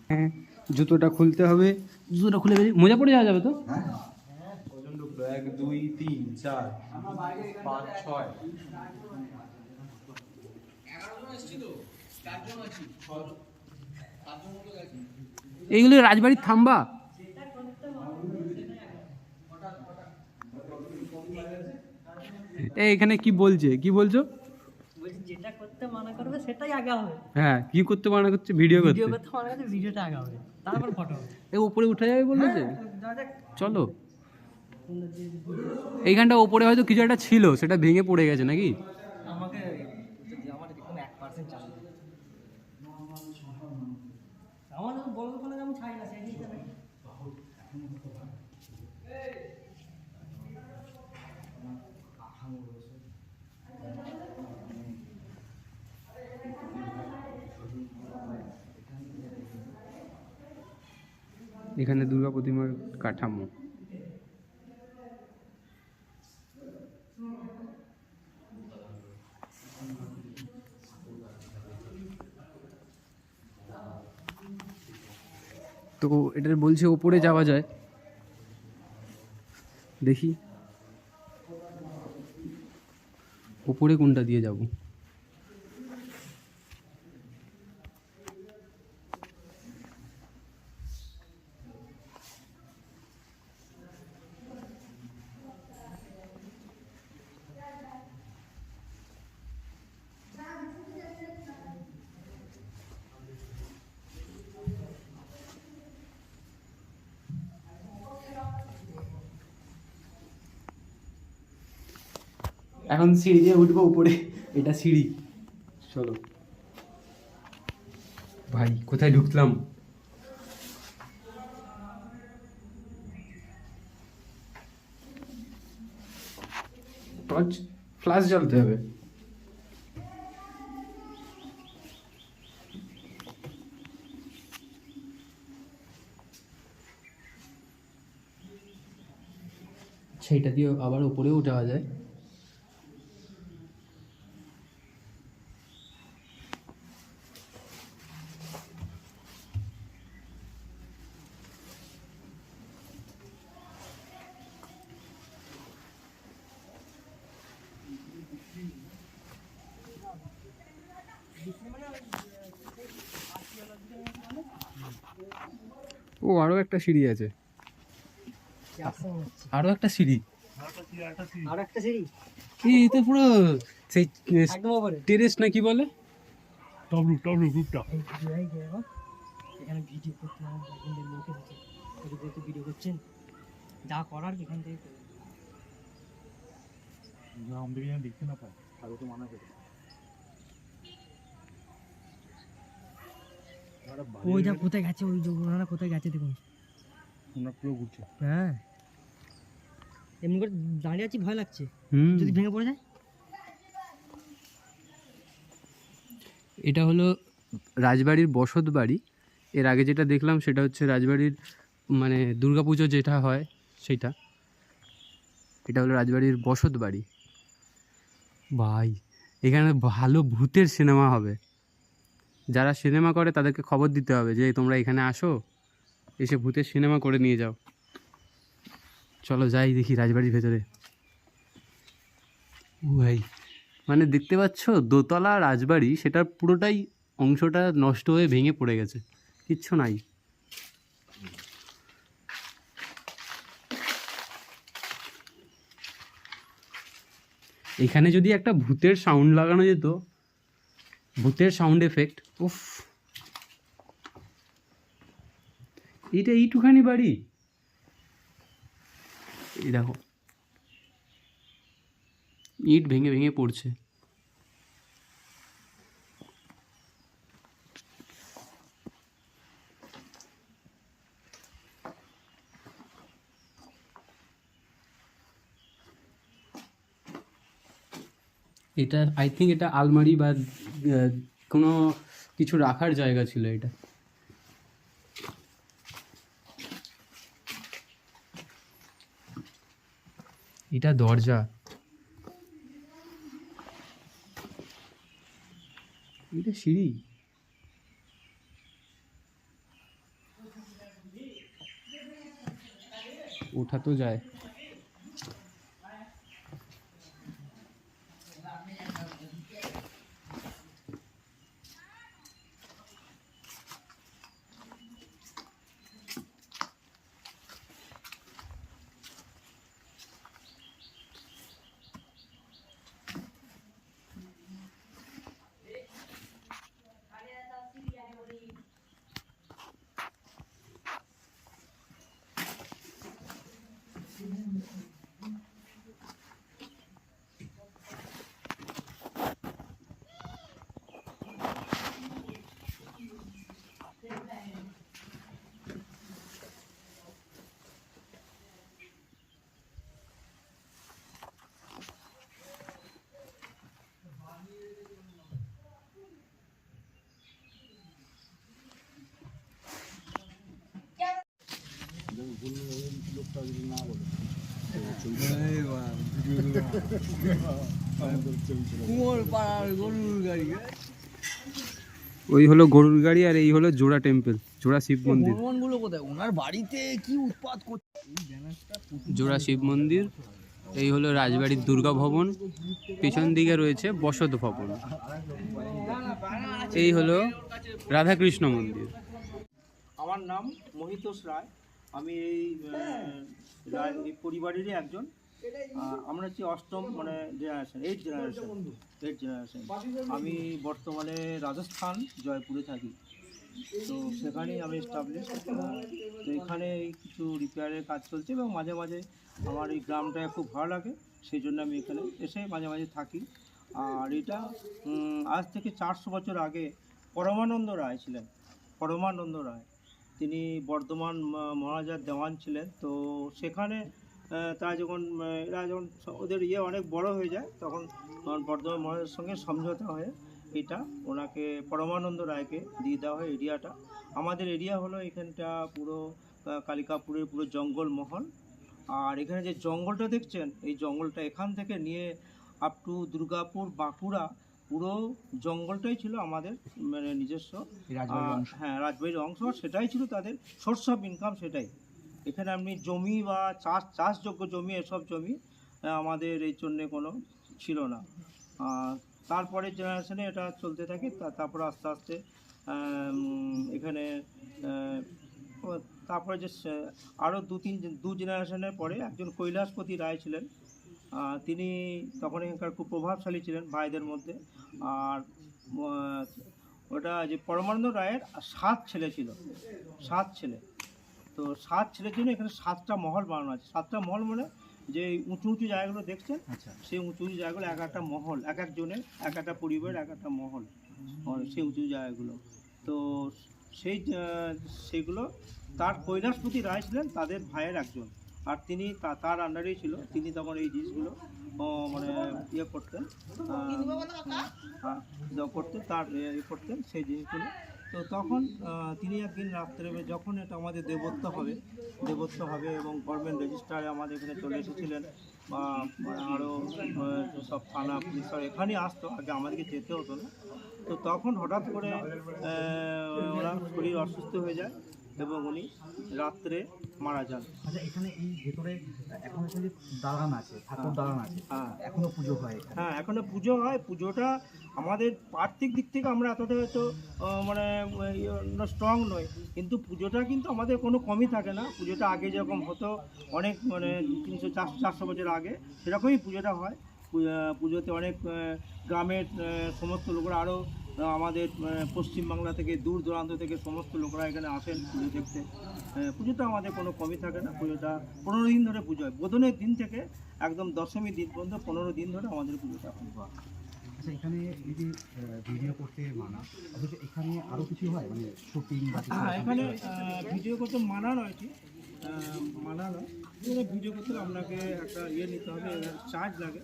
হ্যাঁ, জুতোটা খুলতে হবে। জুতোটা খুলে মোজা পরে যাওয়া যাবে তো? ওজন ঢুকলো 1 2 3 4 5 6 এইগুলো রাজবাড়ির থাম্বা। এখানে কি বলছে, কি বলছো? যেটা করতে মানা করবে সেটাই আগে হবে। হ্যাঁ, কি করতে মানা করছে? ভিডিও করতে মানা করছে, ভিডিওটা আগে হবে, তারপর ফটো হবে। উপরে উঠে যাবে বললো যে। দাদা চলো, এইখানটা ওপরে হয়তো কিছু একটা ছিল, সেটা ভেঙে পড়ে গেছে নাকি? আমাকে যদি আমার দেখুন 1% চাল আমার বড় দোকানে আমি ছাই না, সেই হিসাবে এখানে দুর্গা প্রতিমার কাঠামো। তো এটা বলছে ওপরে যাওয়া যায়, দেখি ওপরে কোনটা দিয়ে যাব। এখন সিঁড়ি দিয়ে উঠবো উপরে, এটা সিঁড়ি। চলো ভাই, কোথায় ঢুকলাম? টর্চ, ফ্ল্যাশ জ্বালতে হবে। সেইটা দিয়ে আবার উপরেও যাওয়া যায়। ও, আরো একটা সিঁড়ি আছে, আরো একটা সিঁড়ি, আর একটা সিঁড়ি। এই তো পুরো সেই একদম উপরে টেরেস না কি বলে, টবলু রূপটা। এখানে ভিডিও করতে হবে, আপনাদের লোকে আছে যেহেতু ভিডিও করছেন, যা করার এখান থেকে করুন। আমাদের এখানে দেখতে না পায়, তাহলে তো মানা করে। ওইটা কোথায় গেছে, ওই ওনারা কোথায় গেছে দেখুন, আমরা পুরো ঘুরছে। হ্যাঁ এমনি করে দাঁড়িয়ে আছি, ভয় লাগছে হুম। যদি ভেঙে পড়ে যায়। এটা হলো রাজবাড়ির বসত বাড়ি। এর আগে যেটা দেখলাম সেটা হচ্ছে রাজবাড়ির মানে দুর্গাপুজো যেটা হয় সেটা। এটা হলো রাজবাড়ির বসত বাড়ি। ভাই, এখানে ভালো ভূতের সিনেমা হবে। যারা সিনেমা করে তাদেরকে খবর দিতে হবে যে তোমরা এখানে আসো, এসে ভূতের সিনেমা করে নিয়ে যাও। চলো যাই দেখি রাজবাড়ির ভেতরে। ভাই, মানে দেখতে পাচ্ছ দোতলা রাজবাড়ি, সেটার পুরোটাই অংশটা নষ্ট হয়ে ভেঙে পড়ে গেছে, কিচ্ছু নাই। এখানে যদি একটা ভূতের সাউন্ড লাগানো যেত, ভূতের সাউন্ড এফেক্ট, উফ। এটা এইটুখানি বাড়ি, এই দেখো ইট ভেঙে ভেঙে পড়ছে। এটা আই থিঙ্ক এটা আলমারি বা কোনো কিছু রাখার জায়গা ছিল এটা। এটা দরজা। এটা সিঁড়ি। ওঠা তো যায়। ওই হলো গরুর গাড়ি আর এই হলো জোড়া টেম্পল, জোড়া শিব মন্দির। গুলো কোথায় ওনার বাড়িতে কি উৎপাত করছে? জোড়া শিব মন্দির। এই হলো রাজবাড়ির দুর্গা ভবন, পিছন দিকে রয়েছে বসত ভবন। এই হলো রাধাকৃষ্ণ মন্দির। আমার নাম মহিতোষ রায়। আমি এই পরিবারেরই একজন। আমরা হচ্ছে অষ্টম মানে জেনারেশন, এইট জেনারেশন। আমি বর্তমানে রাজস্থান জয়পুরে থাকি। তো সেখানেই আমি এস্টাবলিশ। তো এখানে কিছু রিপেয়ারের কাজ চলছে এবং মাঝে মাঝে আমার এই গ্রামটা খুব ভালো লাগে, সেই জন্য আমি এখানে এসে মাঝে মাঝে থাকি। আর এটা আজ থেকে 400 বছর আগে পরমানন্দ রায় ছিলেন। পরমানন্দ রায় তিনি বর্ধমান মহারাজার দেওয়ান ছিলেন। তো সেখানে তারা যখন ওদের অনেক বড় হয়ে যায়, তখন বর্ধমান মহারাজার সঙ্গে সমঝোতা হয়ে এটা ওনাকে পরমানন্দ রায়কে দিয়ে দেওয়া হয় এরিয়াটা। আমাদের এরিয়া হলো এখানটা পুরো কালিকাপুরের পুরো জঙ্গলমহল। আর এখানে যে জঙ্গলটা দেখছেন, এই জঙ্গলটা এখান থেকে নিয়ে আপ টু দুর্গাপুর, বাঁকুড়া, পুরো জঙ্গলটাই ছিল আমাদের মানে নিজস্ব। হ্যাঁ, রাজবাড়ির অংশ। সেটাই ছিল তাদের সোর্স অফ ইনকাম, সেটাই। এখানে আপনি জমি বা চাষযোগ্য জমি, এসব জমি আমাদের এই জন্যে কোনো ছিল না। তারপরে জেনারেশনে এটা চলতে থাকে। তারপর আস্তে আস্তে এখানে তারপরে যে আরও দু জেনারেশনের পরে একজন কৈলাসপতি রায় ছিলেন। তিনি তখন এখানকার খুব প্রভাবশালী ছিলেন ভাইদের মধ্যে। আর ওটা যে পরমানন্দ রায়ের 7 ছেলে ছিল, 7 ছেলে। তো 7 ছেলের জন্য এখানে 7টা মহল বানানো আছে। 7টা মহল মানে যে উঁচু উঁচু জায়গাগুলো দেখছেন, সেই উঁচু উঁচু জায়গাগুলো এক একটা মহল, এক একজনের এক একটা পরিবারের এক একটা মহল, সেই উঁচু জায়গাগুলো। তো সেইগুলো তার কৈলাসপতি রায় ছিলেন তাদের ভাইয়ের একজন। আর তিনি তার আন্ডারেই ছিল। তিনি তখন এই জিনিসগুলো মানে করতেন, তার করতেন সেই জিনিসগুলো। তো তখন তিনি একদিন রাত্রে, যখন এটা আমাদের দেবত্ব হবে এবং গভর্নমেন্ট রেজিস্ট্রারে আমাদের এখানে চলে এসেছিলেন, বা আরও সব থানা পুলিশ এখানেই আসতো, আগে আমাদেরকে যেতে হতো না। তো তখন হঠাৎ করে ওনার শরীর অসুস্থ হয়ে যায় এবং উনি রাত্রে মারা যান। আচ্ছা, এখানে এই ভেতরে এখন যে দালান আছে, ঠাকুর দালান আছে, এখনো পুজো হয়? হ্যাঁ, এখনো পুজো হয়। পুজোটা আমাদের আর্থিক দিক থেকে আমরা এতটা হয়তো মানে স্ট্রং নই, কিন্তু পুজোটা কিন্তু আমাদের কোনো কমই থাকে না। পুজোটা আগে যেরকম হতো অনেক মানে 300-400 বছর আগে, সেরকমই পুজোটা হয়। পুজোতে অনেক গ্রামের সমস্ত লোকরা, আরও আমাদের পশ্চিমবাংলা থেকে দূর দূরান্ত থেকে সমস্ত লোকরা এখানে আসেন পুজো দেখতে। পুজোটা আমাদের কোনো কমই থাকে না। পুজোটা 15 দিন ধরে পুজো হয়। বোধনের দিন থেকে একদম দশমী দিন পর্যন্ত 15 দিন ধরে আমাদের পুজোটা হয়। আচ্ছা, এখানে এই যে ভিডিও করতে মানা, অথচ এখানে আরও কিছু হয় মানে শুটিং? এখানে ভিডিও করতে মানা নয়, কি মানা নয়। ভিডিও করতে আপনাকে একটা নিতে হবে, চার্জ লাগে।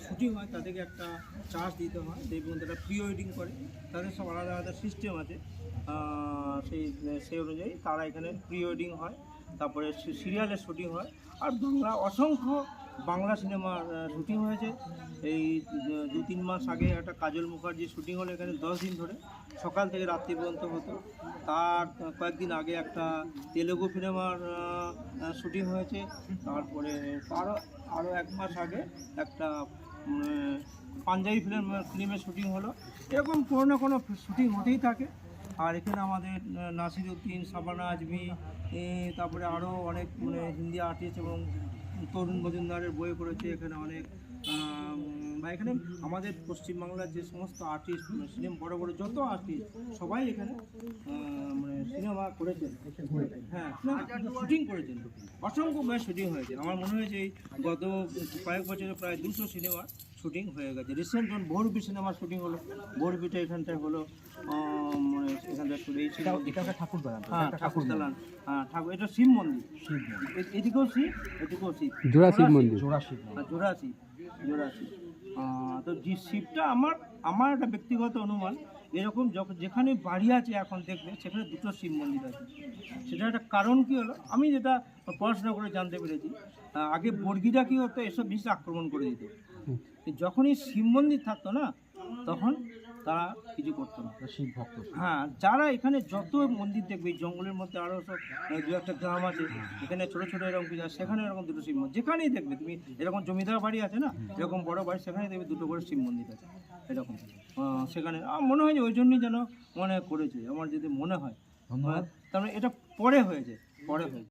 শুটিং হয় তাদেরকে একটা চার্জ দিতে হয়। দেখুন, তারা প্রি ওয়েডিং করে, তাদের সব আলাদা আলাদা সিস্টেম আছে। সেই অনুযায়ী তারা এখানে প্রি ওয়েডিং হয়, তারপরে সিরিয়ালের শুটিং হয়। আর বাংলা অসংখ্য বাংলা সিনেমার শুটিং হয়েছে। এই 2-3 মাস আগে একটা কাজল মুখার্জির শুটিং হলো এখানে 10 দিন ধরে, সকাল থেকে রাত্রি পর্যন্ত হতো। তার কয়েকদিন আগে একটা তেলেগু সিনেমার শুটিং হয়েছে। তারপরে আরও 1 মাস আগে একটা পাঞ্জাবি ফিল্মের শুটিং হলো। এরকম কোনো না কোনো শুটিং হতেই থাকে। আর এখানে আমাদের নাসিরউদ্দিন, শাবানা আজমি, তারপরে আরও অনেক হিন্দি আর্টিস্ট এবং তরুণ মজুমদারের বই করেছে এখানে অনেক। বা এখানে আমাদের পশ্চিমবাংলার যে সমস্ত আর্টিস্ট, সিনেমা বড় বড় যত আর্টিস্ট সবাই এখানে সিনেমা করেছেন। হ্যাঁ, শুটিং করেছেন, অসংখ্য শুটিং হয়েছে। আমার মনে হয়েছে এই গত কয়েক বছরে প্রায় 200 সিনেমার শুটিং হয়ে গেছে। রিসেন্ট যখন ভোরবি সিনেমার শুটিং হলো, ভোরবিটা এখানটায় হলো, এখানটায় শুটিং। এটা একটা ঠাকুর দালান। হ্যাঁ, ঠাকুর দালান। হ্যাঁ, ঠাকুর, এটা শিব মন্দির। এদিকেও শিব, এদিকেও শিব, জোড়া শিব মন্দির। জোড়া শিব। জোড়া শিব। তো যে শিবটা আমার একটা ব্যক্তিগত অনুমান, এরকম যেখানে বাড়ি আছে এখন দেখবে সেখানে 2টো শিব মন্দির আছে। সেটা একটা কারণ কি হলো, আমি যেটা পড়াশোনা করে জানতে পেরেছি, আগে বর্গিরা কি হতো, এসব জিনিস আক্রমণ করে দিত। যখনই শিব মন্দির থাকতো না, তখন তারা কিছু করতো না। শিব ভক্ত। হ্যাঁ, যারা এখানে যত মন্দির দেখবে, এই জঙ্গলের মধ্যে আরও সব 2-1টা গ্রাম আছে, এখানে ছোটো ছোটো এরকম কিছু আছে, সেখানে এরকম 2টো শিব মন্দির। যেখানেই দেখবে তুমি, এরকম জমিদার বাড়ি আছে না, এরকম বড় বাড়ি, সেখানে দেখবে 2টো করে শিব মন্দির আছে এরকম। সেখানে আমার মনে হয় যে ওই জন্যই যেন করেছে, আমার যদি মনে হয়। ধন্যবাদ। তার মানে এটা পরে হয়েছে।